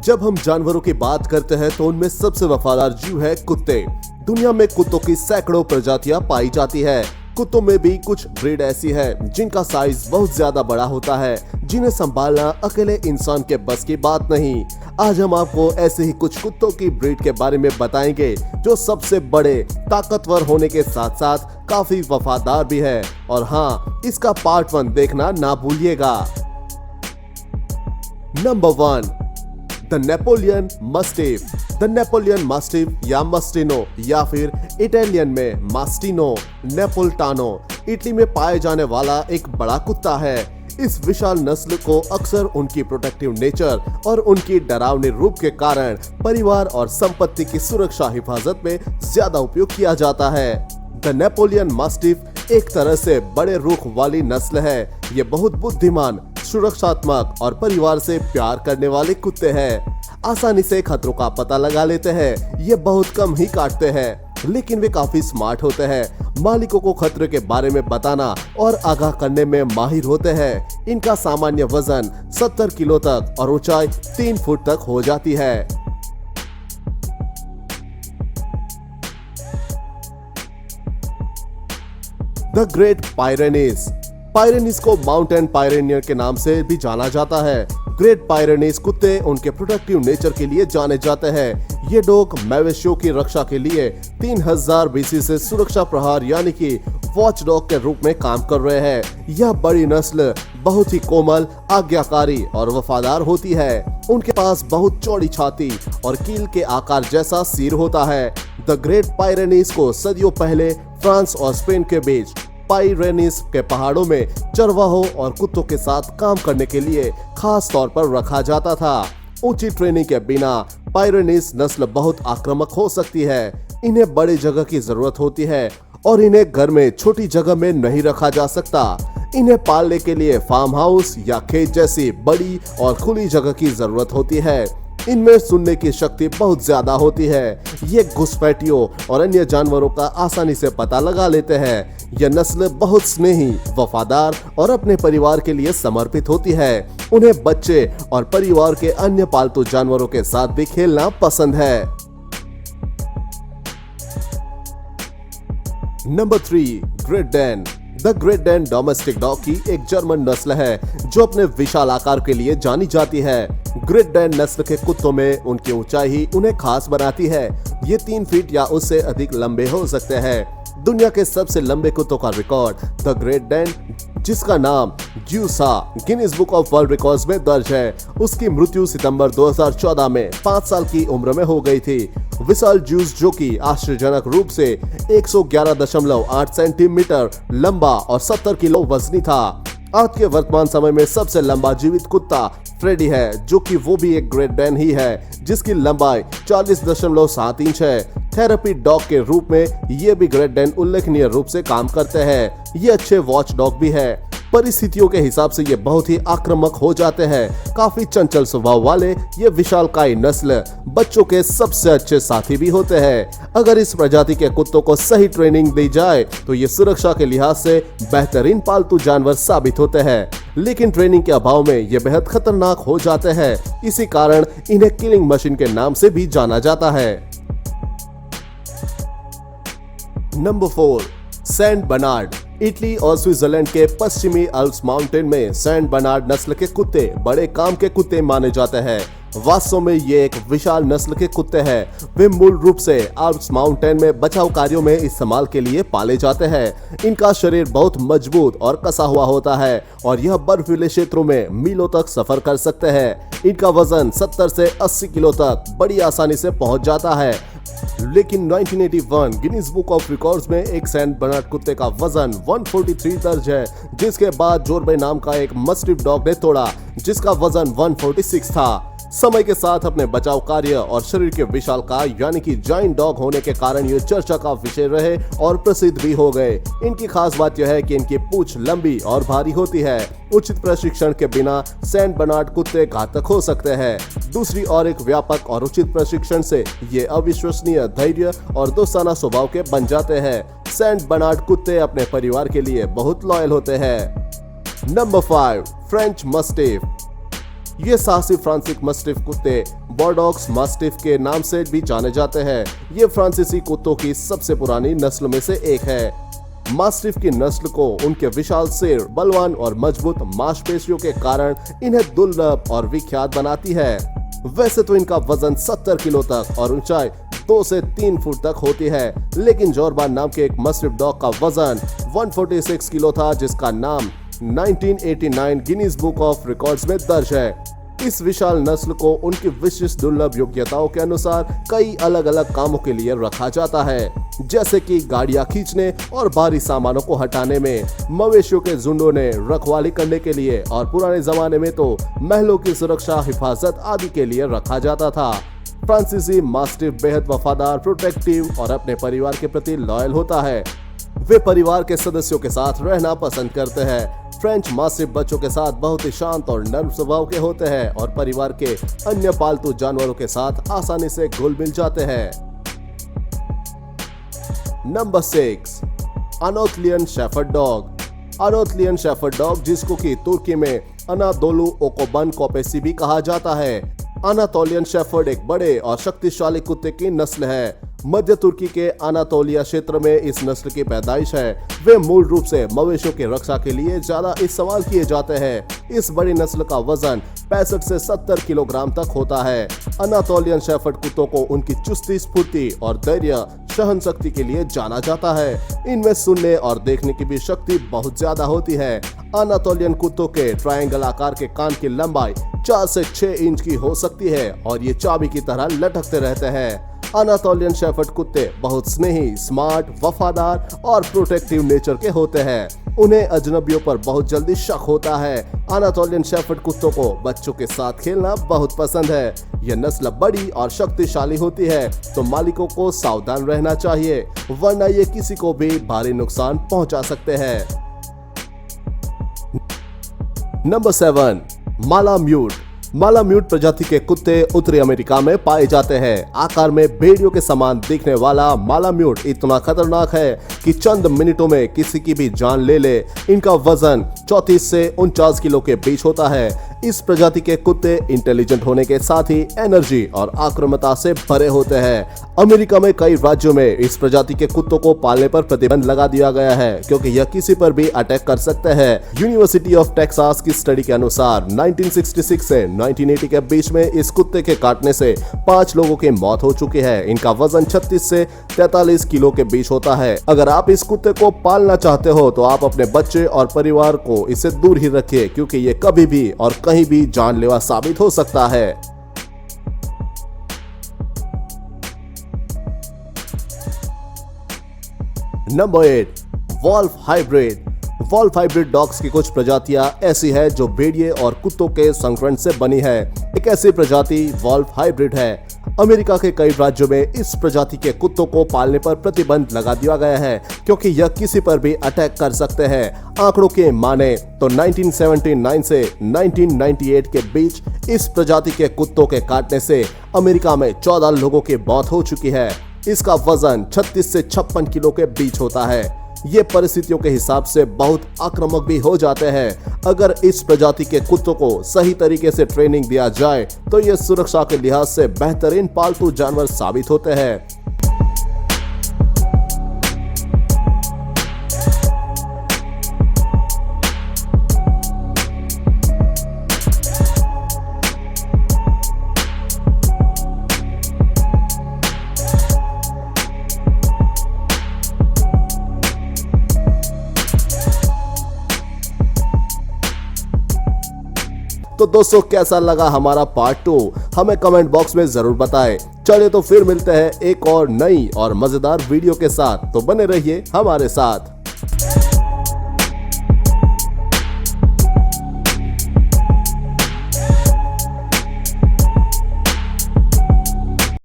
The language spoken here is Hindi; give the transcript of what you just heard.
जब हम जानवरों की बात करते हैं तो उनमें सबसे वफादार जीव है कुत्ते। दुनिया में कुत्तों की सैकड़ों प्रजातियां पाई जाती है। कुत्तों में भी कुछ ब्रीड ऐसी है जिनका साइज बहुत ज्यादा बड़ा होता है, जिन्हें संभालना अकेले इंसान के बस की बात नहीं। आज हम आपको ऐसे ही कुछ कुत्तों की ब्रीड के बारे में बताएंगे जो सबसे बड़े, ताकतवर होने के साथ साथ काफी वफादार भी है। और हाँ, इसका पार्ट 1 देखना ना भूलिएगा। Number 1, the Napoleon mastiff. The Napoleon mastiff या मस्टिनो या फिर इटालियन में मास्टिनो नेपोल्टानो इटली में पाए जाने वाला एक बड़ा कुत्ता है। इस विशाल नस्ल को अक्सर उनकी प्रोटेक्टिव नेचर और उनकी डरावनी रूप के कारण परिवार और संपत्ति की सुरक्षा हिफाजत में ज्यादा उपयोग किया जाता है। द नेपोलियन मस्टिफ एक तरह से बड़े रुख वाली नस्ल है। ये बहुत बुद्धिमान, सुरक्षात्मक और परिवार से प्यार करने वाले कुत्ते हैं। आसानी से खतरों का पता लगा लेते हैं। ये बहुत कम ही काटते हैं, लेकिन वे काफी स्मार्ट होते हैं। मालिकों को खतरे के बारे में बताना और आगाह करने में माहिर होते हैं। इनका सामान्य वजन 70 किलो तक और ऊंचाई 3 फुट तक हो जाती है। The great Pyrenees. पायरेनीज को माउंटेन पायरेनियर के नाम से भी जाना जाता है। ग्रेट पायरेनीज कुत्ते उनके प्रोटेक्टिव नेचर के लिए जाने जाते हैं। ये डॉग मवेशियों की रक्षा के लिए 3000 बीसी से सुरक्षा प्रहर यानी कि वॉच डॉग के रूप में काम कर रहे हैं। यह बड़ी नस्ल बहुत ही कोमल, आज्ञाकारी और वफादार होती है। उनके पास बहुत चौड़ी छाती और कील के आकार जैसा सिर होता है। द ग्रेट पायरेनीज को सदियों पहले फ्रांस और स्पेन के बीच पाइरेनीस के पहाड़ों में चरवाहों और कुत्तों के साथ काम करने के लिए खास तौर पर रखा जाता था। ऊंची ट्रेनिंग के बिना पाइरेनीस नस्ल बहुत आक्रामक हो सकती है। इन्हें बड़ी जगह की जरूरत होती है और इन्हें घर में छोटी जगह में नहीं रखा जा सकता। इन्हें पालने के लिए फार्म हाउस या खेत जैसी बड़ी और खुली जगह की जरूरत होती है। इनमें सुनने की शक्ति बहुत ज्यादा होती है। ये घुसपैठियों और अन्य जानवरों का आसानी से पता लगा लेते हैं। यह नस्ल बहुत स्नेही, वफादार और अपने परिवार के लिए समर्पित होती है। उन्हें बच्चे और परिवार के अन्य पालतू जानवरों के साथ भी खेलना पसंद है। Number 3, great Dan. The great Dan domestic dog की एक जर्मन नस्ल है जो अपने विशाल आकार के लिए जानी जाती है। ग्रेट डैन नस्ल के कुत्तों में उनकी ऊंचाई ही उन्हें खास बनाती है। ये 3 फीट या उससे अधिक लंबे हो सकते हैं। दुनिया के सबसे लंबे कुत्तों का रिकॉर्ड द ग्रेट डैन, जिसका नाम Zeus Guinness book of world records में दर्ज है, उसकी मृत्यु सितंबर 2014 में 5 साल की उम्र में हो गई थी। विशाल ज्यूस, जो कि आश्चर्यजनक रूप से 111.8 सेंटीमीटर लंबा और 70 किलो वजनी था। आज के वर्तमान समय में सबसे लंबा जीवित कुत्ता फ्रेडी है, जो कि वो भी एक ग्रेट डैन ही है, जिसकी लंबाई 40.7 इंच है। थेरेपी डॉग के रूप में ये भी ग्रेट डैन उल्लेखनीय रूप से काम करते हैं। ये अच्छे वॉच डॉग भी है। परिस्थितियों के हिसाब से ये बहुत ही आक्रामक हो जाते हैं। काफी चंचल स्वभाव वाले ये विशालकाय नस्ल बच्चों के सबसे अच्छे साथी भी होते हैं। अगर इस प्रजाति के कुत्तों को सही ट्रेनिंग दी जाए तो ये सुरक्षा के लिहाज से बेहतरीन पालतू जानवर साबित होते हैं, लेकिन ट्रेनिंग के अभाव में ये बेहद खतरनाक हो जाते हैं। इसी कारण इन्हें किलिंग मशीन के नाम से भी जाना जाता है। Number 4, Saint Bernard. इटली और स्विट्जरलैंड के पश्चिमी अल्प्स माउंटेन में सेंट बर्नार्ड नस्ल के कुत्ते बड़े काम के कुत्ते माने जाते हैं। वास्तव में ये एक विशाल नस्ल के कुत्ते हैं। वे मूल रूप से अल्प्स माउंटेन में बचाव कार्यों में इस्तेमाल के लिए पाले जाते हैं। इनका शरीर बहुत मजबूत और कसा हुआ होता है और यह बर्फीले क्षेत्रों में मीलों तक सफर कर सकते हैं। इनका वजन 70 से 80 किलो तक बड़ी आसानी से पहुंच जाता है। लेकिन 1981 गिनीज बुक ऑफ रिकॉर्ड्स में एक सेंट बर्नार्ड कुत्ते का वजन 143 दर्ज है, जिसके बाद जोरबे नाम का एक मस्टिफ डॉग ने तोड़ा, जिसका वजन 146 था। समय के साथ अपने बचाव कार्य और शरीर के विशालकाय यानी कि जाइंट डॉग होने के कारण ये चर्चा का विषय रहे और प्रसिद्ध भी हो गए। इनकी खास बात यह है कि इनकी पूंछ लंबी और भारी होती है। उचित प्रशिक्षण के बिना सेंट बर्नार्ड कुत्ते घातक हो सकते हैं। दूसरी ओर एक व्यापक और उचित प्रशिक्षण से ये अविश्वसनीय, धैर्य और दोस्ताना स्वभाव के बन जाते हैं। सेंट बर्नार्ड कुत्ते अपने परिवार के लिए बहुत लॉयल होते हैं। Number 5, French mastiff. ये साहसी फ्रांसीसी मस्टिफ कुत्ते बोर्डॉग्स मास्टिफ के नाम से भी जाने जाते हैं। ये फ्रांसीसी कुत्तों की सबसे पुरानी नस्ल में से एक है। मास्टिफ की नस्ल को उनके विशाल सिर, बलवान और मजबूत मांसपेशियों के कारण इन्हें दुर्लभ और विख्यात बनाती है। वैसे तो इनका वजन 70 किलो तक और ऊंचाई 2 से 3 फुट तक होती है, लेकिन जॉर्बान नाम के एक मस्टिफ डॉग का वजन 146 किलो था, जिसका नाम 1989 गिनीज बुक ऑफ रिकॉर्ड्स में दर्ज है। इस विशाल नस्ल को उनकी विशिष्ट दुर्लभ योग्यताओं के अनुसार कई अलग अलग कामों के लिए रखा जाता है, जैसे कि गाड़ियां खींचने और भारी सामानों को हटाने में, मवेशियों के झुंडों ने रखवाली करने के लिए, और पुराने जमाने में तो महलों की सुरक्षा, हिफाजत आदि के लिए रखा जाता था। फ्रांसीसी मास्टिफ बेहद वफादार, प्रोटेक्टिव और अपने परिवार के प्रति लॉयल होता है। वे परिवार के सदस्यों के साथ रहना पसंद करते हैं। फ्रेंच मास्टिफ बच्चों के साथ बहुत ही शांत और नर्म स्वभाव के होते हैं और परिवार के अन्य पालतू जानवरों के साथ आसानी से घुल मिल जाते हैं। Number 6, Anatolian shepherd dog. Anatolian shepherd dog, जिसको कि तुर्की में अनादोलू ओकोबन कोपेसी भी कहा जाता है। अनातोलियन शेफर्ड एक बड़े और शक्तिशाली कुत्ते की नस्ल है। मध्य तुर्की के अनातोलिया क्षेत्र में इस नस्ल की पैदाइश है। वे मूल रूप से मवेशियों की रक्षा के लिए ज्यादा इस्तेमाल किए जाते हैं। इस बड़ी नस्ल का वजन 65 से 70 किलोग्राम तक होता है। अनातोलियन शेफर्ड कुत्तों को उनकी चुस्ती, स्फूर्ति और धैर्य सहन शक्ति के लिए जाना जाता है। इनमें सुनने और देखने की भी शक्ति बहुत ज्यादा होती है। अनातोलियन कुत्तों के ट्रायंगल आकार के कान की लंबाई 4 से 6 इंच की हो सकती है और ये चाबी की तरह लटकते रहते हैं। अनातोलियन शेफर्ड कुत्ते बहुत स्नेही, स्मार्ट, वफादार और प्रोटेक्टिव नेचर के होते हैं। उन्हें अजनबियों पर बहुत जल्दी शक होता है। अनातोलियन शेफर्ड कुत्तों को बच्चों के साथ खेलना बहुत पसंद है। यह नस्ल बड़ी और शक्तिशाली होती है, तो मालिकों को सावधान रहना चाहिए, वरना ये किसी को भी भारी नुकसान पहुंचा सकते हैं। Number 7, malamute. मालाम्यूट प्रजाति के कुत्ते उत्तरी अमेरिका में पाए जाते हैं। आकार में भेड़ियों के समान दिखने वाला मालाम्यूट इतना खतरनाक है कि चंद मिनटों में किसी की भी जान ले ले। इनका वजन 34 से 49 किलो के बीच होता है। इस प्रजाति के कुत्ते इंटेलिजेंट होने के साथ ही एनर्जी और आक्रामकता से भरे होते हैं। अमेरिका में कई राज्यों में इस प्रजाति के कुत्तों को पालने पर प्रतिबंध लगा दिया गया है, क्योंकि यह किसी पर भी अटैक कर सकते हैं। यूनिवर्सिटी ऑफ टेक्सास की स्टडी के अनुसार 1966 से 1980 के बीच में इस कुत्ते के काटने से 5 लोगों की मौत हो चुकी है। इनका वजन 36 से 43 किलो के बीच होता है। अगर आप इस कुत्ते को पालना चाहते हो तो आप अपने बच्चे और परिवार को इससे दूर ही रखिए, क्योंकि ये कभी भी और कहीं भी जानलेवा साबित हो सकता है। Number 8, wolf hybrid. Wolf hybrid dogs की कुछ प्रजातियां ऐसी है जो भेड़िए और कुत्तों के संकरण से बनी है। एक ऐसी प्रजाति वॉल्फ हाइब्रिड है। अमेरिका के कई राज्यों में इस प्रजाति के कुत्तों को पालने पर प्रतिबंध लगा दिया गया है, क्योंकि यह किसी पर भी अटैक कर सकते हैं। आंकड़ों के माने तो 1979 से 1998 के बीच इस प्रजाति के कुत्तों के काटने से अमेरिका में 14 लोगों की मौत हो चुकी है। इसका वजन 36 से 56 किलो के बीच होता है। ये परिस्थितियों के हिसाब से बहुत आक्रामक भी हो जाते हैं। अगर इस प्रजाति के कुत्तों को सही तरीके से ट्रेनिंग दिया जाए तो ये सुरक्षा के लिहाज से बेहतरीन पालतू जानवर साबित होते हैं। तो दोस्तों, कैसा लगा हमारा पार्ट 2 हमें कमेंट बॉक्स में जरूर बताएं। चलिए तो फिर मिलते हैं एक और नई और मजेदार वीडियो के साथ, तो बने रहिए हमारे साथ।